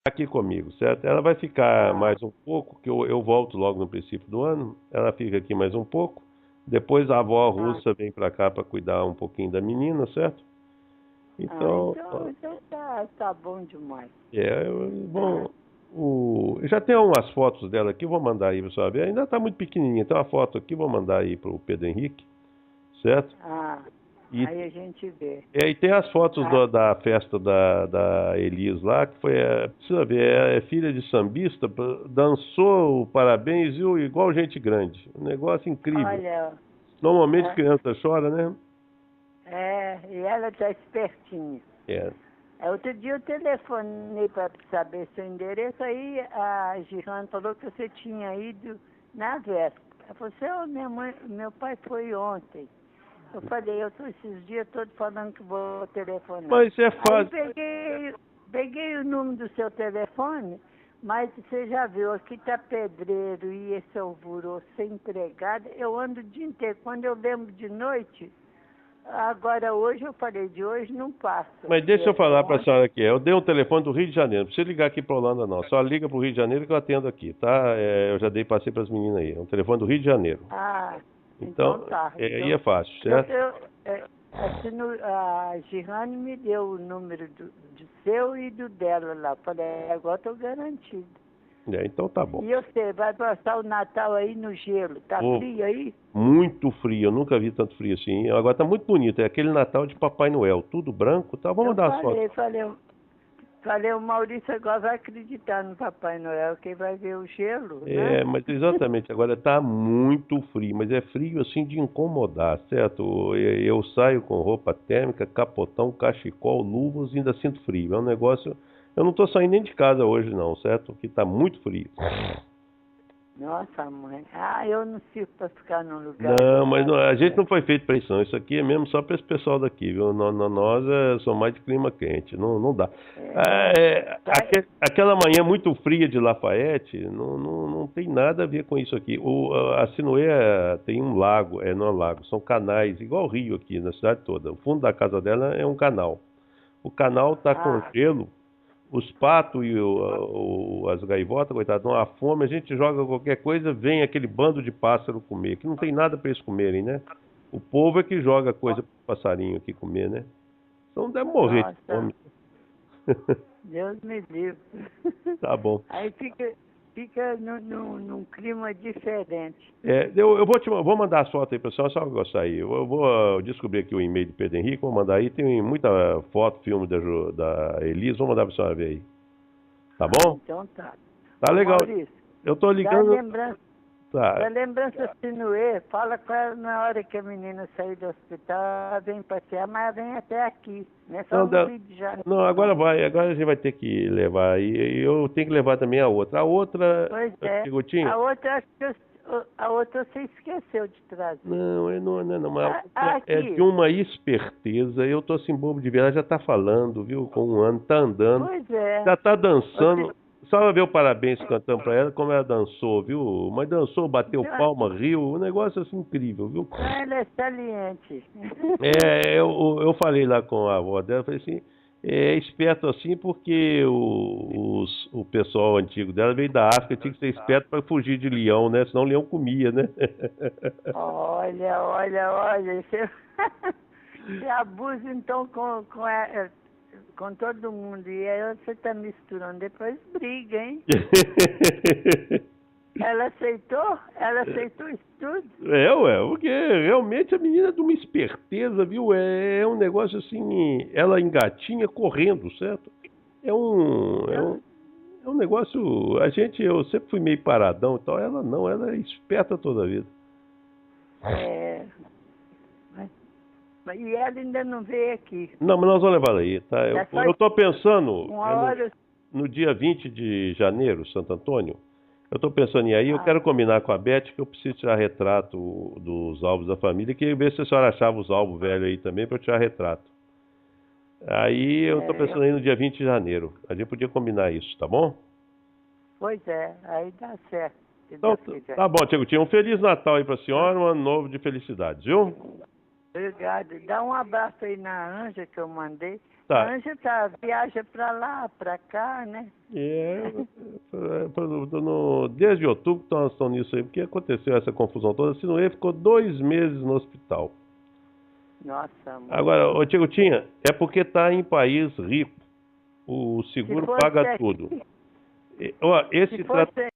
aqui comigo, certo? Ela vai ficar mais um pouco, que eu volto logo no princípio do ano. Ela fica aqui mais um pouco. Depois a avó russa vem para cá para cuidar um pouquinho da menina, certo? Então, Então tá bom demais. bom, eu já tenho umas fotos dela aqui, vou mandar aí para você ver. Ainda está muito pequenininha. Tem uma foto aqui, vou mandar aí para o Pedro Henrique, certo? Aí a gente vê. E tem as fotos da festa da Elis lá, que foi, precisa ver, é filha de sambista, dançou o parabéns, viu, igual gente grande. Um negócio incrível. Olha. Normalmente criança chora, né? E ela tá espertinha. Outro dia eu telefonei para saber seu endereço, aí a Girane falou que você tinha ido na véspera. Ela falou assim, meu pai foi ontem. Eu falei, eu estou esses dias todos falando que vou telefonar. Mas é fácil. Aí peguei o número do seu telefone, mas você já viu, aqui tá pedreiro e esse alvoroço sem empregado. Eu ando o dia inteiro. Quando eu lembro de noite, agora hoje eu falei, de hoje não passa. Mas deixa eu falar para a senhora aqui. Eu dei um telefone do Rio de Janeiro. Não precisa ligar aqui para Holanda, não. Só liga para o Rio de Janeiro que eu atendo aqui, tá? Eu já passei para as meninas aí. É um telefone do Rio de Janeiro. Então tá. Aí é fácil, certo? A Girane me deu o número do seu e do dela lá. Falei, agora estou garantido. Então tá bom. E você, vai passar o Natal aí no gelo? Tá frio aí? Muito frio, eu nunca vi tanto frio assim. Agora tá muito bonito, é aquele Natal de Papai Noel, tudo branco, tá? Vamos dar as fotos. Falei, o Maurício agora vai acreditar no Papai Noel, que vai ver o gelo, né? Mas exatamente, agora tá muito frio, mas é frio assim de incomodar, certo? Eu saio com roupa térmica, capotão, cachecol, luvas e ainda sinto frio. É um negócio... Eu não tô saindo nem de casa hoje não, certo? Porque tá muito frio. Nossa, mãe. Eu não sirvo para ficar num lugar... Não, mas a gente não foi feito para isso não. Isso aqui é mesmo só para esse pessoal daqui, viu? Nós somos mais de clima quente, não dá. Aquela manhã muito fria de Lafayette, não tem nada a ver com isso aqui. A Sinuê tem um lago, não é um lago, são canais, igual o Rio aqui, na cidade toda. O fundo da casa dela é um canal. O canal está com gelo. Os patos e as gaivotas, coitadas, dão a fome, a gente joga qualquer coisa, vem aquele bando de pássaro comer, que não tem nada para eles comerem, né? O povo é que joga coisa para o passarinho aqui comer, né? Então deve morrer de fome. Deus me livre. Tá bom. Aí fica num clima diferente. Eu vou mandar as fotos aí para a senhora, só gostar aí. Eu vou descobrir aqui o e-mail do Pedro Henrique, vou mandar aí. Tem muita foto, filme da Elis, vou mandar para a senhora ver aí. Tá bom? Então tá. Tá legal. Maurício, eu tô ligando. Da lembrança Sinuê, fala com ela na hora que a menina sair do hospital, ela vem passear, mas ela vem até aqui, né? Só no Rio de Janeiro. Não, agora a gente vai ter que levar, e eu tenho que levar também a outra. A outra... Pois é, a outra você esqueceu de trazer. Não, mas é de uma esperteza, eu tô assim bobo de ver, ela já tá falando, viu, com um ano, tá andando. Pois é. Já tá dançando. Só ver o parabéns cantando pra ela, como ela dançou, viu? Mas dançou, bateu palma, riu, um negócio assim incrível, viu? Ela é saliente. Eu falei lá com a avó dela, falei assim, esperto assim porque o pessoal antigo dela veio da África, tinha que ser esperto para fugir de leão, né? Senão o leão comia, né? Olha, você abusa então com todo mundo, e aí você está misturando, depois briga, hein? Ela aceitou? Ela aceitou isso tudo? Porque realmente a menina é de uma esperteza, viu? É um negócio assim, ela engatinha correndo, certo? É um negócio, eu sempre fui meio paradão e tal, ela não, ela é esperta toda a vida. E ela ainda não veio aqui. Não, mas nós vamos levar ela aí, tá? Eu tô pensando no dia 20 de janeiro, Santo Antônio. Eu tô pensando em ir aí, eu quero combinar com a Beth que eu preciso tirar retrato dos álbuns da família, que ver se a senhora achava os álbuns velhos aí também para eu tirar retrato. Aí eu tô pensando aí no dia 20 de janeiro. A gente podia combinar isso, tá bom? Pois é, aí dá certo. Então, tá bom, Tiago. Um Feliz Natal aí pra senhora, um ano novo de felicidades, viu? Obrigado. Dá um abraço aí na Anja que eu mandei. Tá. Anja tá, viaja para lá, para cá, né? Desde outubro que nós estamos nisso aí, porque aconteceu essa confusão toda. A Sinoe ficou 2 meses no hospital. Nossa, mãe. Agora, ô Tigutinha, é porque tá em país rico. O seguro paga tudo. Ó, esse tratamento